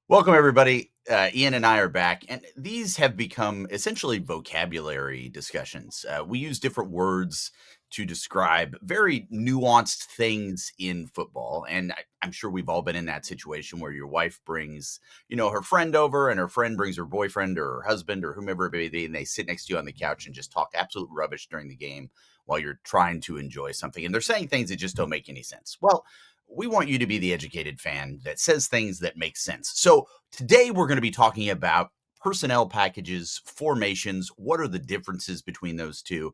Welcome, everybody. Ian and I are back, and these have become essentially vocabulary discussions. We use different words to describe very nuanced things in football, and I'm sure we've all been in that situation where your wife brings, her friend over, and her friend brings her boyfriend or her husband or whomever it may be, and they sit next to you on the couch and just talk absolute rubbish during the game while you're trying to enjoy something, and they're saying things that just don't make any sense. Well, we want you to be the educated fan that says things that make sense. So today we're going to be talking about personnel packages, formations. What are the differences between those two?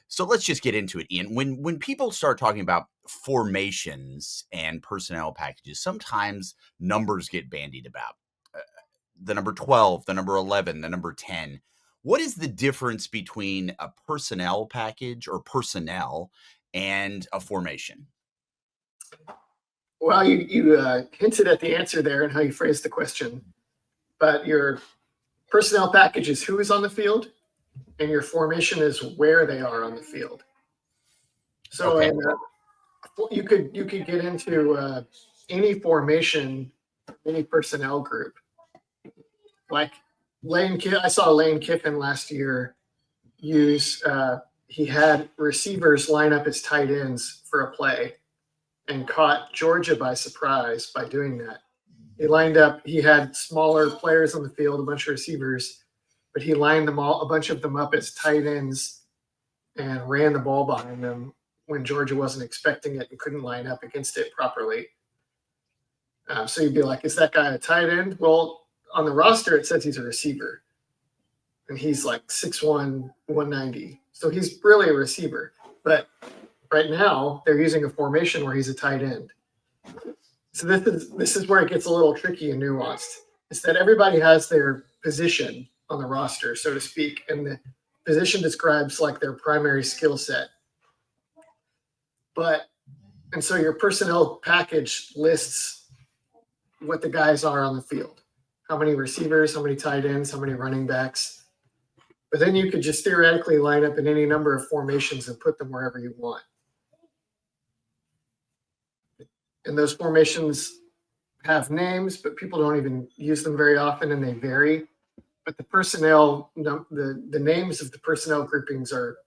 So let's just get into it, Ian. When people start talking about formations and personnel packages, sometimes numbers get bandied about. Uh, the number 12, the number 11, the number 10. What is the difference between a personnel package or personnel and a formation? Well, you hinted at the answer there and how you phrased the question, but your personnel package is who is on the field, and your formation is where they are on the field. So, Okay. you could get into any formation, any personnel group. Like I saw Lane Kiffin last year use. He had receivers line up as tight ends for a play, and caught Georgia by surprise by doing that. He had smaller players on the field, a bunch of receivers, but he lined a bunch of them up as tight ends and ran the ball behind them when Georgia wasn't expecting it and couldn't line up against it properly. So you'd be like, is that guy a tight end? Well, on the roster, it says he's a receiver. And he's like 6'1", 190. So he's really a receiver. But right now, they're using a formation where he's a tight end. So this is where it gets a little tricky and nuanced. Is that everybody has their position on the roster, so to speak, and the position describes like their primary skill set. And so your personnel package lists what the guys are on the field. How many receivers, how many tight ends, how many running backs. But then you could just theoretically line up in any number of formations and put them wherever you want. And those formations have names, but people don't even use them very often, and they vary. But the personnel, the names of the personnel groupings are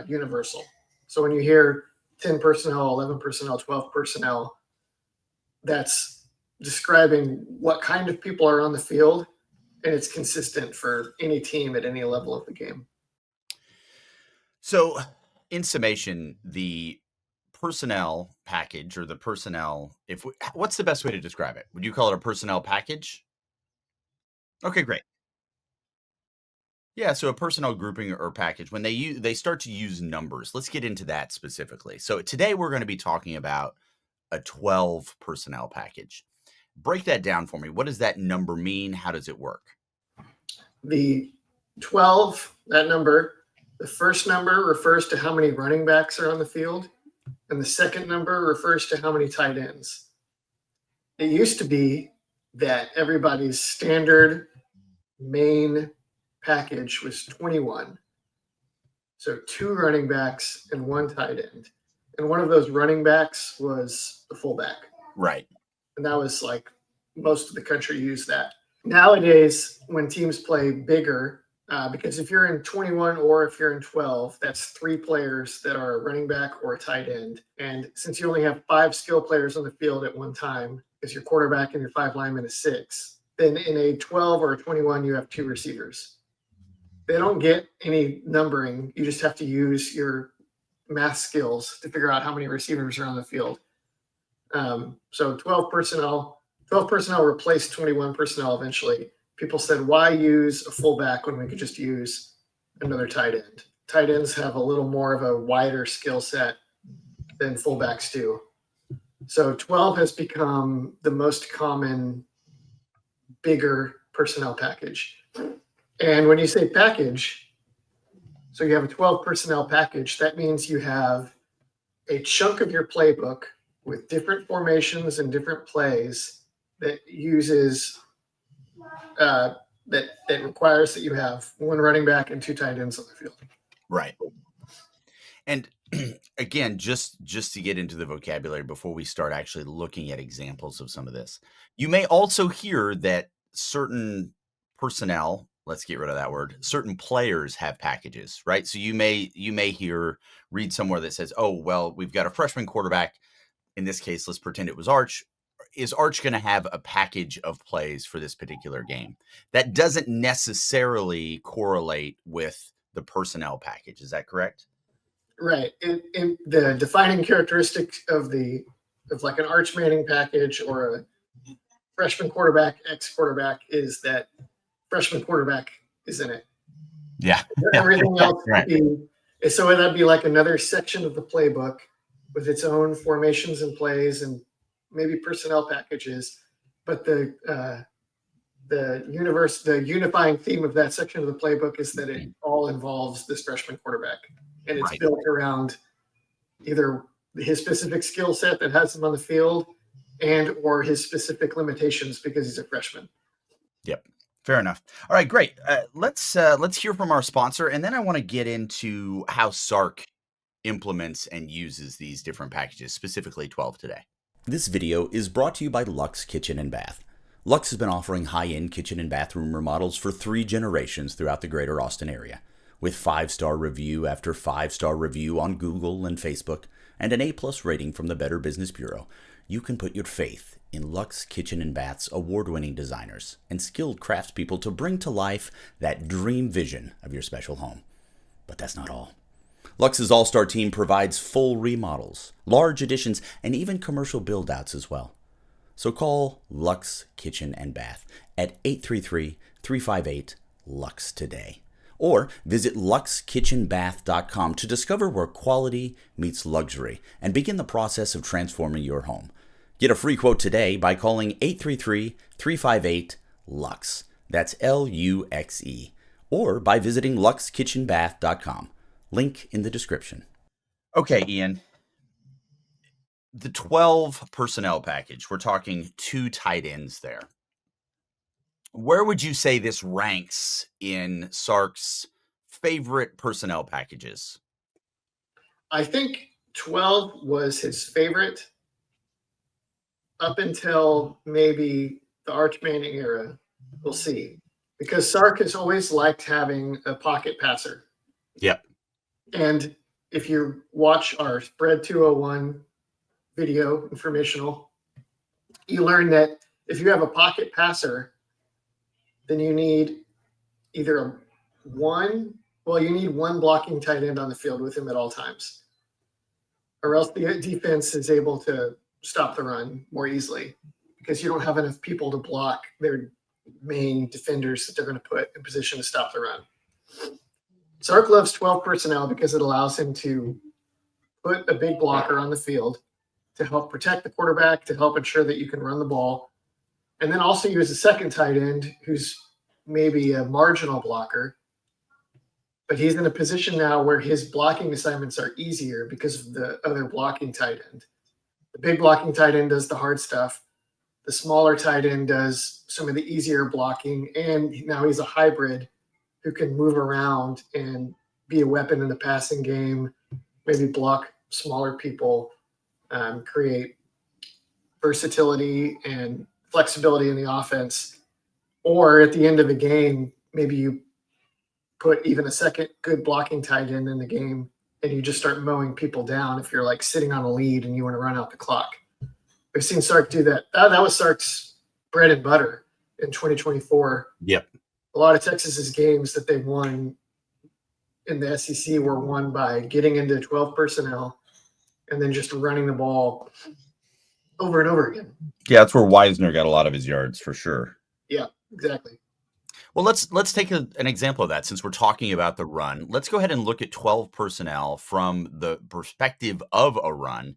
universal. So when you hear 10 personnel, 11 personnel, 12 personnel, that's describing what kind of people are on the field, and it's consistent for any team at any level of the game. So, in summation, the personnel package or the personnel, what's the best way to describe it? Would you call it a personnel package? Okay, great. Yeah, so a personnel grouping or package, when they start to use numbers, let's get into that specifically. So today we're going to be talking about a 12 personnel package. Break that down for me. What does that number mean? How does it work? The 12, that number, the first number refers to how many running backs are on the field, and the second number refers to how many tight ends. It used to be that everybody's standard main package was 21. So 2 running backs and 1 tight end. And one of those running backs was the fullback. Right. And that was like most of the country used that. Nowadays, when teams play bigger, because if you're in 21 or if you're in 12, that's 3 players that are a running back or a tight end. And since you only have 5 skill players on the field at one time, because your quarterback and your 5 linemen is 6, then in a 12 or a 21, you have 2 receivers. They don't get any numbering. You just have to use your math skills to figure out how many receivers are on the field. So 12 personnel replaced 21 personnel eventually. People said, why use a fullback when we could just use another tight end? Tight ends have a little more of a wider skill set than fullbacks do. So 12 has become the most common, bigger personnel package. And when you say package, so you have a 12 personnel package, that means you have a chunk of your playbook with different formations and different plays that uses that requires that you have 1 running back and 2 tight ends on the field. Right. And again, just to get into the vocabulary before we start actually looking at examples of some of this, you may also hear that certain personnel, let's get rid of that word, certain players have packages, right? So you may hear read somewhere that says, "Oh, well, we've got a freshman quarterback. In this case, let's pretend it was Arch. Is Arch going to have a package of plays for this particular game?" That doesn't necessarily correlate with the personnel package. Is that correct? Right. In the defining characteristic of like an Arch Manning package or a freshman quarterback, ex quarterback, is that freshman quarterback is in it. Yeah. Everything else would Right. be, so that'd be like another section of the playbook with its own formations and plays and maybe personnel packages. But the unifying theme of that section of the playbook is that it all involves this freshman quarterback, and it's Right. built around either his specific skill set that has him on the field and or his specific limitations because he's a freshman. Yep. Fair enough. All right, great. Let's hear from our sponsor, and then I want to get into how Sark implements and uses these different packages, specifically 12 today. This video is brought to you by Luxe Kitchen and Bath. Luxe has been offering high-end kitchen and bathroom remodels for 3 generations throughout the greater Austin area. With 5-star review after 5-star review on Google and Facebook, and an A-plus rating from the Better Business Bureau, you can put your faith in Luxe Kitchen and Bath's award-winning designers and skilled craftspeople to bring to life that dream vision of your special home. But that's not all. Luxe's all-star team provides full remodels, large additions, and even commercial build-outs as well. So call Luxe Kitchen and Bath at 833-358-LUXE today. Or visit luxekitchenbath.com to discover where quality meets luxury and begin the process of transforming your home. Get a free quote today by calling 833-358-LUXE. That's LUXE. Or by visiting luxekitchenbath.com. Link in the description. Okay, Ian. The 12 personnel package, we're talking 2 tight ends there. Where would you say this ranks in Sark's favorite personnel packages? I think 12 was his favorite up until maybe the Arch Manning era. We'll see. Because Sark has always liked having a pocket passer. Yep. And if you watch our Spread 201 video informational, you learn that if you have a pocket passer, then you need either you need one blocking tight end on the field with him at all times, or else the defense is able to stop the run more easily because you don't have enough people to block their main defenders that they're going to put in position to stop the run. Sark loves 12 personnel because it allows him to put a big blocker on the field to help protect the quarterback, to help ensure that you can run the ball, and then also use a second tight end who's maybe a marginal blocker, but he's in a position now where his blocking assignments are easier because of the other blocking tight end. The big blocking tight end does the hard stuff. The smaller tight end does some of the easier blocking, and now he's a hybrid who can move around and be a weapon in the passing game, maybe block smaller people, create versatility and flexibility in the offense. Or at the end of the game, maybe you put even a second good blocking tight end in the game and you just start mowing people down if you're like sitting on a lead and you want to run out the clock. We've seen Sark do that. That was Sark's bread and butter in 2024. Yep. A lot of Texas's games that they won in the SEC were won by getting into 12 personnel and then just running the ball over and over again. Yeah, that's where Wisner got a lot of his yards for sure. Yeah, exactly. Well, let's take an example of that since we're talking about the run. Let's go ahead and look at 12 personnel from the perspective of a run,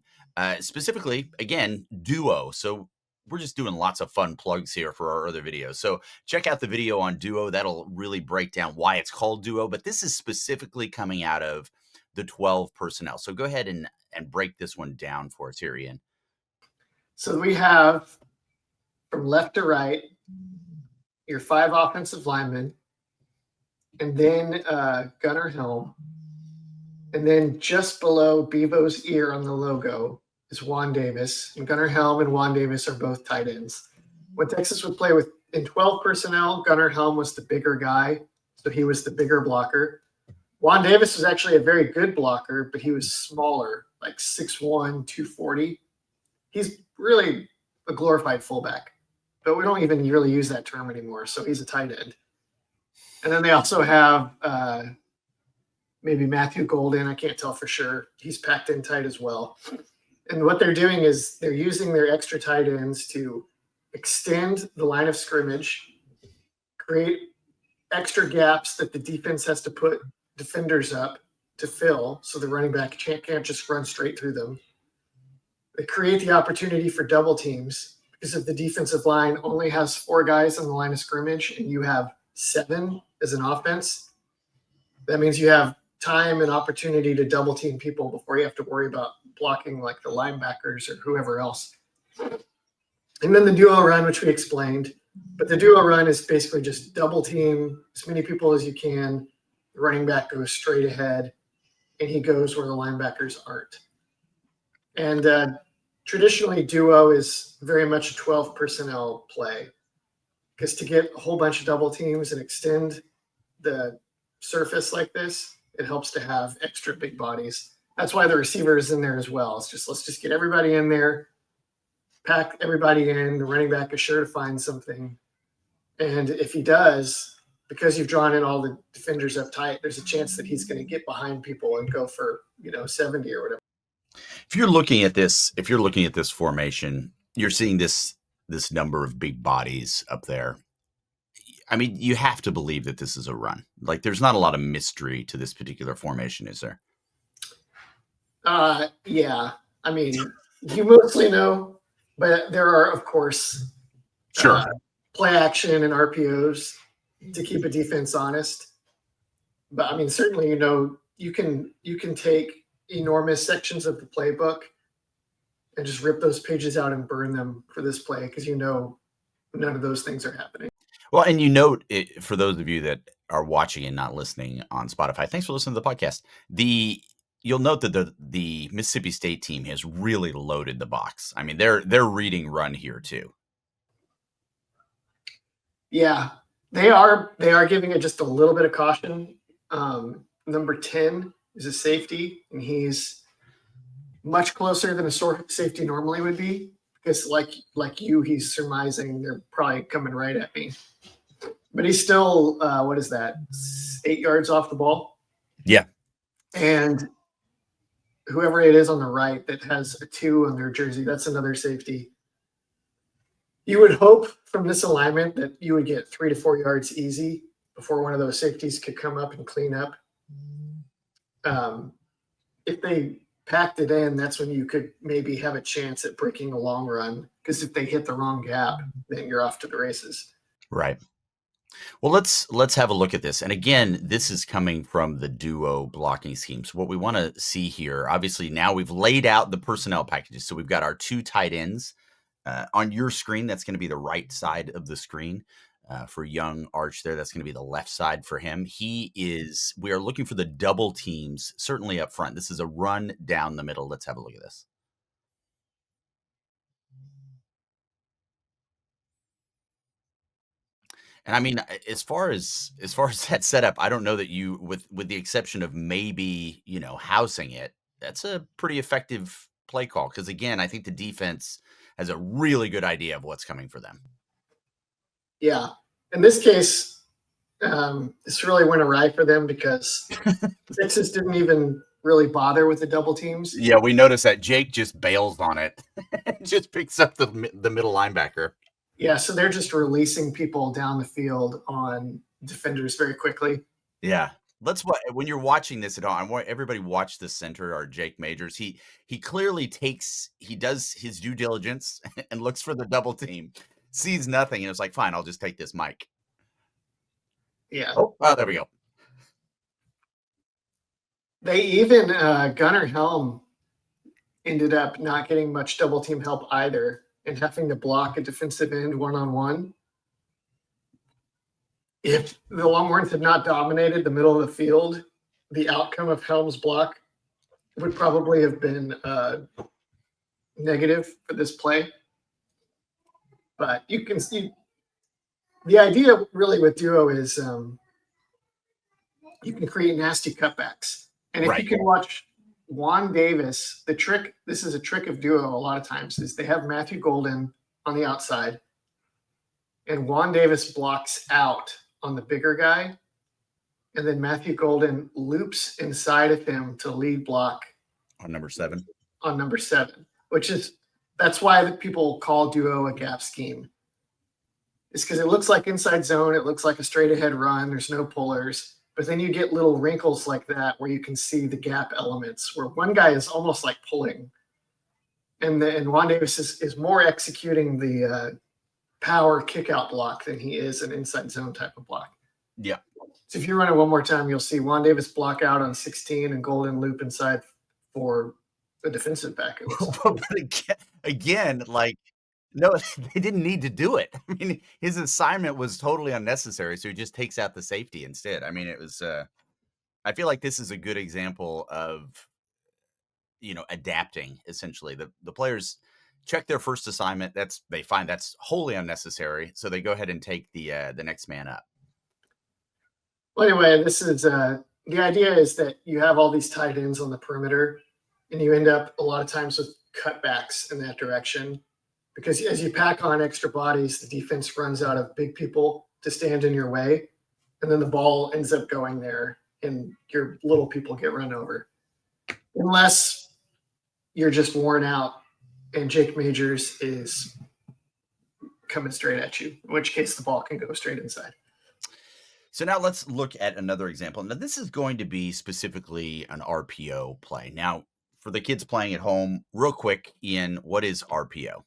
specifically, again, duo. So we're just doing lots of fun plugs here for our other videos. So check out the video on duo. That'll really break down why it's called duo, but this is specifically coming out of the 12 personnel. So go ahead and break this one down for us here, Ian. So we have from left to right your 5 offensive linemen, and then Gunnar Helm, And then just below Bevo's ear on the logo is Juan Davis. And Gunnar Helm and Juan Davis are both tight ends. When Texas would play in 12 personnel, Gunnar Helm was the bigger guy, so he was the bigger blocker. Juan Davis was actually a very good blocker, but he was smaller, like 6'1", 240. He's really a glorified fullback, but we don't even really use that term anymore, so he's a tight end. And then they also have maybe Matthew Golden. I can't tell for sure. He's packed in tight as well. And what they're doing is they're using their extra tight ends to extend the line of scrimmage, create extra gaps that the defense has to put defenders up to fill so the running back can't just run straight through them. They create the opportunity for double teams because if the defensive line only has 4 guys on the line of scrimmage and you have 7 as an offense, that means you have time and opportunity to double team people before you have to worry about blocking like the linebackers or whoever else. And then the duo run, which we explained, but the duo run is basically just double team as many people as you can. The running back goes straight ahead and he goes where the linebackers aren't. And traditionally duo is very much a 12 personnel play because to get a whole bunch of double teams and extend the surface like this, it helps to have extra big bodies. That's why the receiver is in there as well. It's just, let's just get everybody in there, pack everybody in. The running back is sure to find something. And if he does, because you've drawn in all the defenders up tight, there's a chance that he's going to get behind people and go for, 70 or whatever. If you're looking at this formation, you're seeing this number of big bodies up there. I mean, you have to believe that this is a run. Like, there's not a lot of mystery to this particular formation, is there? Yeah. I mean, you mostly know, but there are, of course, sure, play action and RPOs to keep a defense honest. But I mean, certainly, you can take enormous sections of the playbook and just rip those pages out and burn them for this play because none of those things are happening. Well, and you note it, for those of you that are watching and not listening on Spotify, thanks for listening to the podcast. You'll note that the Mississippi State team has really loaded the box. I mean, they're reading run here too. Yeah, they are giving it just a little bit of caution. Number 10 is a safety, and he's much closer than a safety normally would be because, like he's surmising they're probably coming right at me. But he's still, what is that, 8 yards off the ball? Yeah. And whoever it is on the right that has a 2 on their jersey, that's another safety. You would hope from this alignment that you would get 3 to 4 yards easy before one of those safeties could come up and clean up. If they packed it in, that's when you could maybe have a chance at breaking a long run because if they hit the wrong gap, then you're off to the races. Right. Well, let's have a look at this. And again, this is coming from the duo blocking schemes. What we want to see here, obviously now we've laid out the personnel packages. So we've got our 2 tight ends on your screen. That's going to be the right side of the screen for young Arch there. That's going to be the left side for him. We are looking for the double teams, certainly up front. This is a run down the middle. Let's have a look at this. And I mean, as far as that setup, I don't know that you, with the exception of maybe, housing it, that's a pretty effective play call. Because again, I think the defense has a really good idea of what's coming for them. Yeah. In this case, this really went awry for them because Texas didn't even really bother with the double teams. Yeah, we noticed that Jake just bails on it. Just picks up the middle linebacker. Yeah, so they're just releasing people down the field on defenders very quickly. Yeah. When you're watching this at all, I want everybody watch the center, our Jake Majors. He clearly does his due diligence and looks for the double team, sees nothing, and it's like, fine, I'll just take this mic. Yeah. Oh, there we go. They even, Gunnar Helm ended up not getting much double team help either and having to block a defensive end one-on-one. If the Longhorns had not dominated the middle of the field, the outcome of Helm's block would probably have been negative for this play. But you can see the idea really with duo is you can create nasty cutbacks. And if you Right. can watch Juan Davis, the trick, this is a trick of duo a lot of times, is they have Matthew Golden on the outside, and Juan Davis blocks out on the bigger guy. And then Matthew Golden loops inside of him to lead block On number 7. on number 7, which is that's why people call duo a gap scheme. It's because it looks like inside zone, it looks like a straight ahead run, there's no pullers. But then you get little wrinkles like that where you can see the gap elements where one guy is almost like pulling. And Juan Davis is more executing the power kick out block than he is an inside zone type of block. Yeah. So if you run it one more time, you'll see Juan Davis block out on 16 and Golden loop inside for the defensive back. But again, like, no, they didn't need to do it. I mean, his assignment was totally unnecessary, so he just takes out the safety instead. I mean, it was, I feel like this is a good example of, adapting essentially. The players check their first assignment. They find that's wholly unnecessary, so they go ahead and take the next man up. Well, anyway, this is the idea is that you have all these tight ends on the perimeter, and you end up a lot of times with cutbacks in that direction because as you pack on extra bodies, the defense runs out of big people to stand in your way, and then the ball ends up going there, and your little people get run over. Unless you're just worn out and Jake Majors is coming straight at you, in which case the ball can go straight inside. So now let's look at another example. Now, this is going to be specifically an RPO play. Now, for the kids playing at home, real quick, Ian, what is RPO?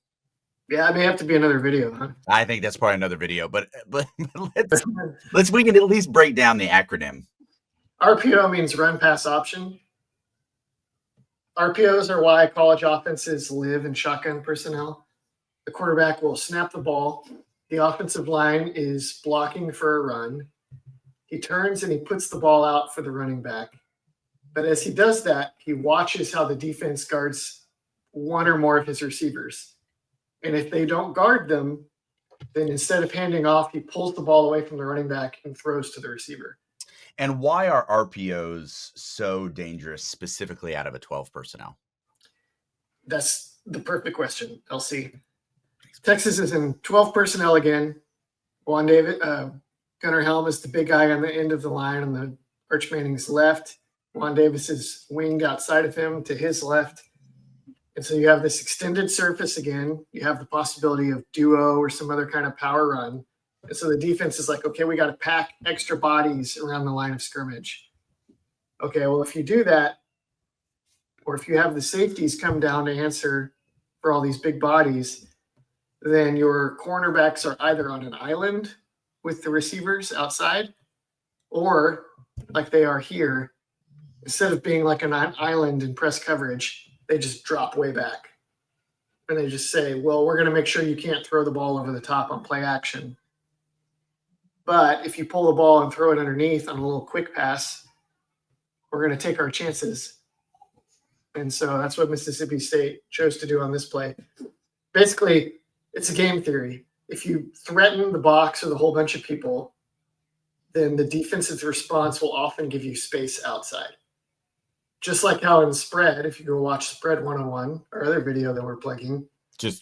Yeah, it may have to be another video, huh? I think that's probably another video, but we can at least break down the acronym. RPO means run pass option. RPOs are why college offenses live in shotgun personnel. The quarterback will snap the ball. The offensive line is blocking for a run. He turns and he puts the ball out for the running back. But as he does that, he watches how the defense guards one or more of his receivers. And if they don't guard them, then instead of handing off, he pulls the ball away from the running back and throws to the receiver. And why are RPOs so dangerous, specifically out of a 12 personnel? That's the perfect question, LC. Texas is in 12 personnel again. Juan David, Gunnar Helm is the big guy on the end of the line on the Arch Manning's left. Juan Davis is winged outside of him to his left. And so you have this extended surface again. You have the possibility of duo or some other kind of power run. And so the defense is like, okay, we got to pack extra bodies around the line of scrimmage. Okay, well, if you do that, or if you have the safeties come down to answer for all these big bodies, then your cornerbacks are either on an island with the receivers outside, or like they are here, instead of being like an island in press coverage, they just drop way back. And they just say, well, we're going to make sure you can't throw the ball over the top on play action. But if you pull the ball and throw it underneath on a little quick pass, we're going to take our chances. And so that's what Mississippi State chose to do on this play. Basically, it's a game theory. If you threaten the box with a whole bunch of people, then the defensive response will often give you space outside. Just like how in spread, if you go watch Spread 101, our other video that we're plugging.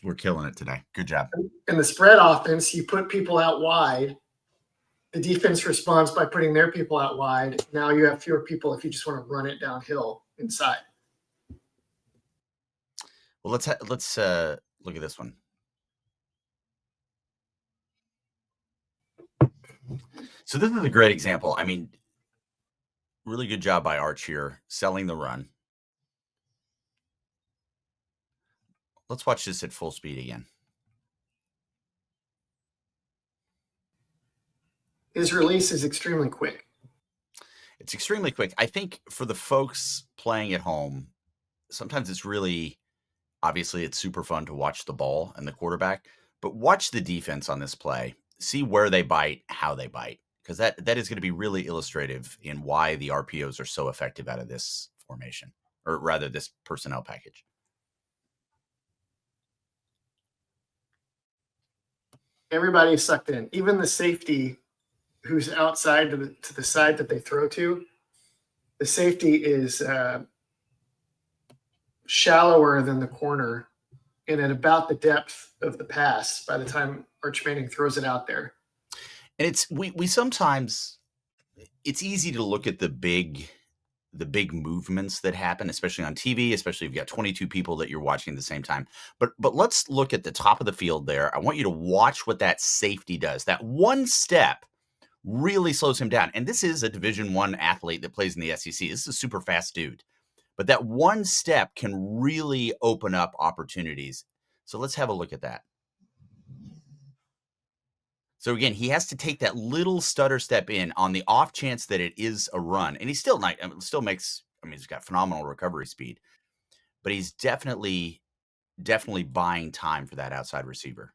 We're killing it today. Good job. In the spread offense, you put people out wide. The defense responds by putting their people out wide. Now you have fewer people if you just want to run it downhill inside. Well, let's look at this one. So this is a great example. I mean, really good job by Arch here, selling the run. Let's watch this at full speed again. His release is extremely quick. It's extremely quick. I think for the folks playing at home, sometimes it's really, obviously, it's super fun to watch the ball and the quarterback, but watch the defense on this play. See where they bite, how they bite, because that is going to be really illustrative in why the RPOs are so effective out of this formation. or rather this personnel package. Everybody's sucked in, even the safety who's outside to the side that they throw to. The safety is shallower than the corner and at about the depth of the pass by the time Arch Manning throws it out there. And it's we sometimes, it's easy to look at the big movements that happen, especially on TV, especially if you've got 22 people that you're watching at the same time. But let's look at the top of the field there. I want you to watch what that safety does. That one step really slows him down. And this is a Division I athlete that plays in the SEC. This is a super fast dude. But that one step can really open up opportunities. So let's have a look at that. So again, he has to take that little stutter step in on the off chance that it is a run. And he's still not, still makes, I mean, he's got phenomenal recovery speed, but he's definitely buying time for that outside receiver.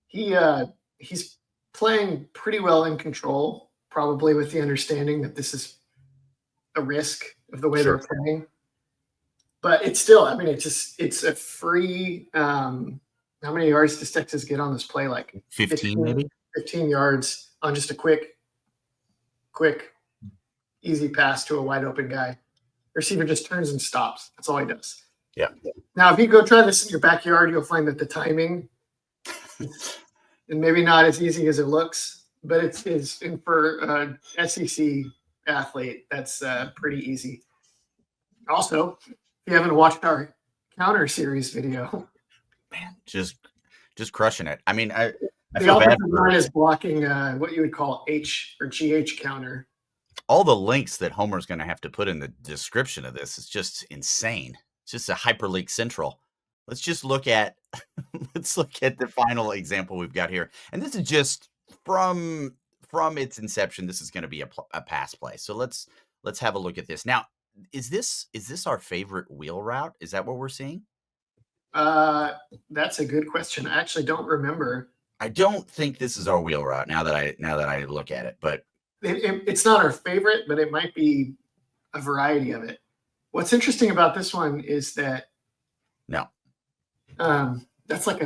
He's playing pretty well in control, probably with the understanding that this is a risk of the way they're playing. But it's still, I mean, it's a free. How many yards does Texas get on this play? Like 15 maybe? 15 yards on just a quick, easy pass to a wide open guy. Receiver just turns and stops. That's all he does. Yeah. Now, if you go try this in your backyard, you'll find that the timing is maybe not as easy as it looks, but it's and for SEC athlete, that's pretty easy. Also, if you haven't watched our counter series video, man, just crushing it. I mean, I the feel bad offensive line is blocking what you would call H or GH counter. All the links that Homer's going to have to put in the description of this is just insane. It's just a hyperlink central. Let's just look at the final example we've got here, and this is just from its inception. This is going to be a pass play. So let's have a look at this now. Is this our favorite wheel route? Is that what we're seeing? That's a good question. I actually don't remember. I don't think this is our wheel route now that I look at it, but it's not our favorite, but it might be a variety of it. What's interesting about this one is that that's like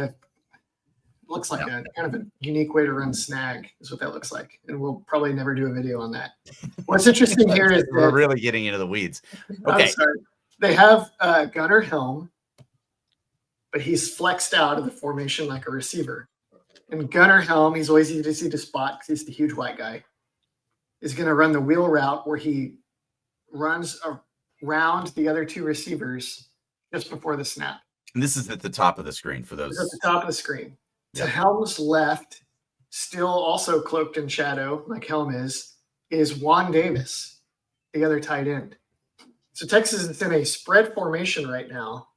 looks like a kind of a unique way to run snag is what that looks like. And we'll probably never do a video on that. What's interesting here is we're really getting into the weeds. Okay. They have Gunnar Helm, but he's flexed out of the formation like a receiver. And Gunnar Helm, he's always easy to spot because he's the huge white guy, is going to run the wheel route where he runs around the other two receivers just before the snap. And this is at the top of the screen for those. It's at the top of the screen. To Helm's left, still also cloaked in shadow, like Helm is Juan Davis, the other tight end. So Texas is in a spread formation right now,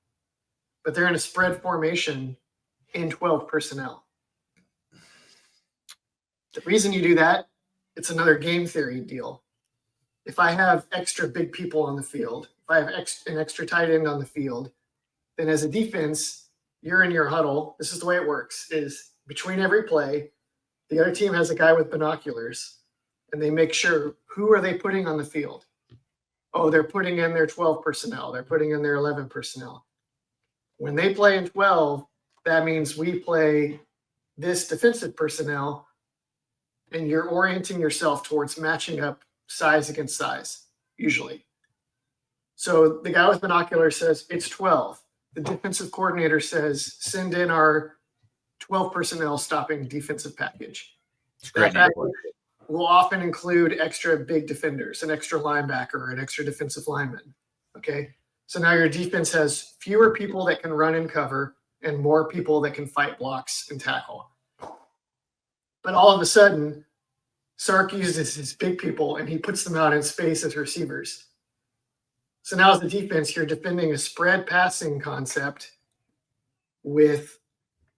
but they're in a spread formation in 12 personnel. The reason you do that, it's another game theory deal. If I have extra big people on the field, if I have an extra tight end on the field, then as a defense, you're in your huddle. This is the way it works, is between every play, the other team has a guy with binoculars, and they make sure, who are they putting on the field? Oh, they're putting in their 12 personnel. They're putting in their 11 personnel. When they play in 12, that means we play this defensive personnel, and you're orienting yourself towards matching up size against size, usually. So the guy with binoculars says, it's 12. The defensive coordinator says, send in our 12 personnel stopping defensive package. That package will often include extra big defenders, an extra linebacker, an extra defensive lineman. Okay. So now your defense has fewer people that can run and cover and more people that can fight blocks and tackle. But all of a sudden, Sark uses his big people and he puts them out in space as receivers. So now as the defense, you're defending a spread passing concept with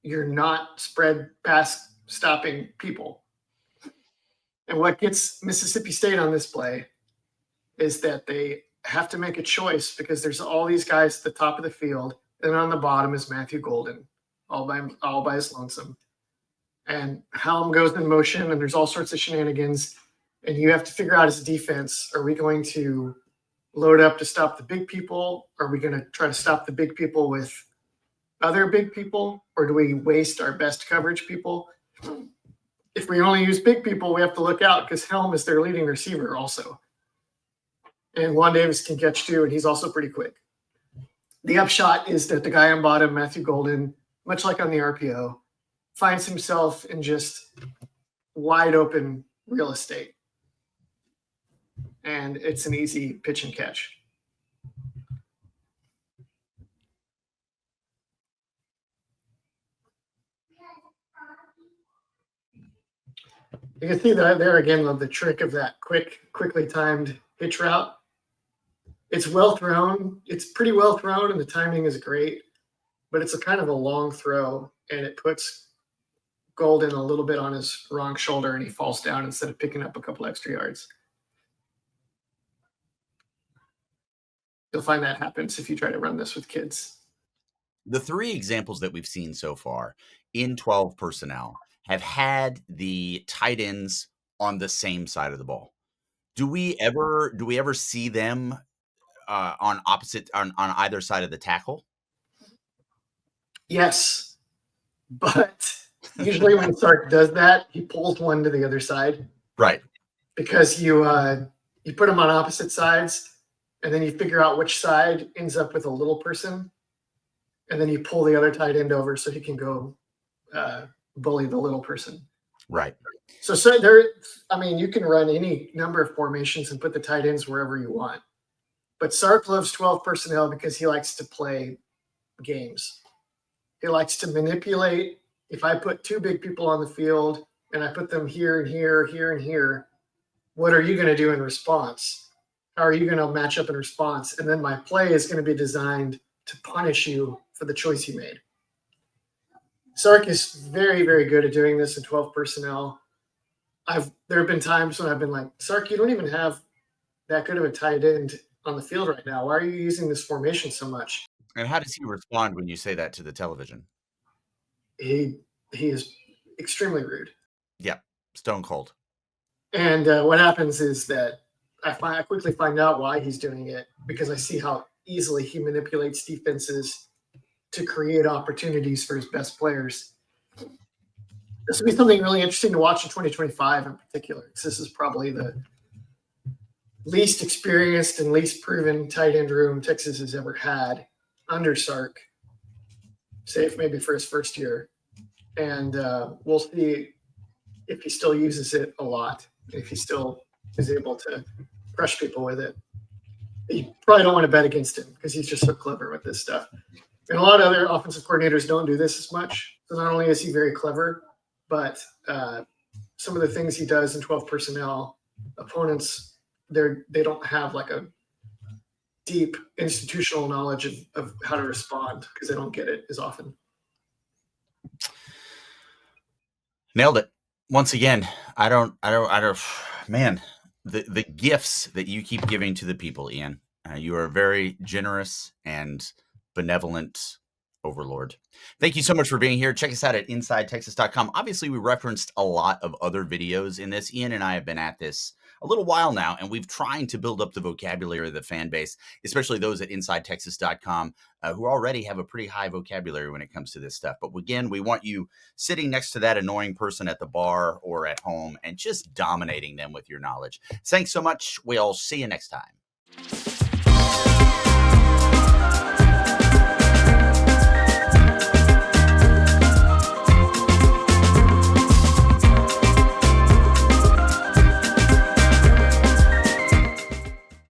you're not spread pass stopping people. And what gets Mississippi State on this play is that they have to make a choice because there's all these guys at the top of the field, and on the bottom is Matthew Golden, all by his lonesome. And Helm goes in motion, and there's all sorts of shenanigans, and you have to figure out as a defense, are we going to load up to stop the big people? Are we going to try to stop the big people with other big people? Or do we waste our best coverage people? If we only use big people, we have to look out because Helm is their leading receiver also. And Juan Davis can catch too, and he's also pretty quick. The upshot is that the guy on bottom, Matthew Golden, much like on the RPO, finds himself in just wide open real estate. And it's an easy pitch and catch. You can see that there again, the trick of that quickly timed hitch route. It's well thrown. It's pretty well thrown, and the timing is great. But it's a kind of a long throw, and it puts Golden a little bit on his wrong shoulder, and he falls down instead of picking up a couple extra yards. You'll find that happens if you try to run this with kids. The three examples that we've seen so far in 12 personnel have had the tight ends on the same side of the ball. Do we ever see them on either side of the tackle? Yes, but usually when Sark does that, he pulls one to the other side. Right. Because you put them on opposite sides, and then you figure out which side ends up with a little person, and then you pull the other tight end over so he can go bully the little person. Right. So there, I mean, you can run any number of formations and put the tight ends wherever you want. But Sark loves 12 personnel because he likes to play games. He likes to manipulate. If I put two big people on the field and I put them here and here, here and here, what are you going to do in response? How are you going to match up in response? And then my play is going to be designed to punish you for the choice you made. Sark is very, very good at doing this in 12 personnel. There have been times when I've been like, Sark, you don't even have that good of a tight end on the field right now. Why are you using this formation so much? And how does he respond when you say that to the television? He is extremely rude. Yeah, stone cold. And what happens is that I quickly find out why he's doing it, because I see how easily he manipulates defenses to create opportunities for his best players. This will be something really interesting to watch in 2025 in particular, because this is probably the least experienced and least proven tight end room Texas has ever had under Sark, save maybe for his first year. And we'll see if he still uses it a lot, if he still is able to crush people with it. You probably don't want to bet against him because he's just so clever with this stuff. And a lot of other offensive coordinators don't do this as much. So not only is he very clever, but some of the things he does in 12 personnel, opponents, they don't have like a deep institutional knowledge of how to respond because they don't get it as often. Nailed it. Once again, man, the gifts that you keep giving to the people, Ian, you are a very generous and benevolent overlord. Thank you so much for being here. Check us out at InsideTexas.com. Obviously, we referenced a lot of other videos in this. Ian and I have been at this a little while now, and we've trying to build up the vocabulary of the fan base, especially those at InsideTexas.com who already have a pretty high vocabulary when it comes to this stuff. But again, we want you sitting next to that annoying person at the bar or at home and just dominating them with your knowledge. Thanks so much. We'll see you next time.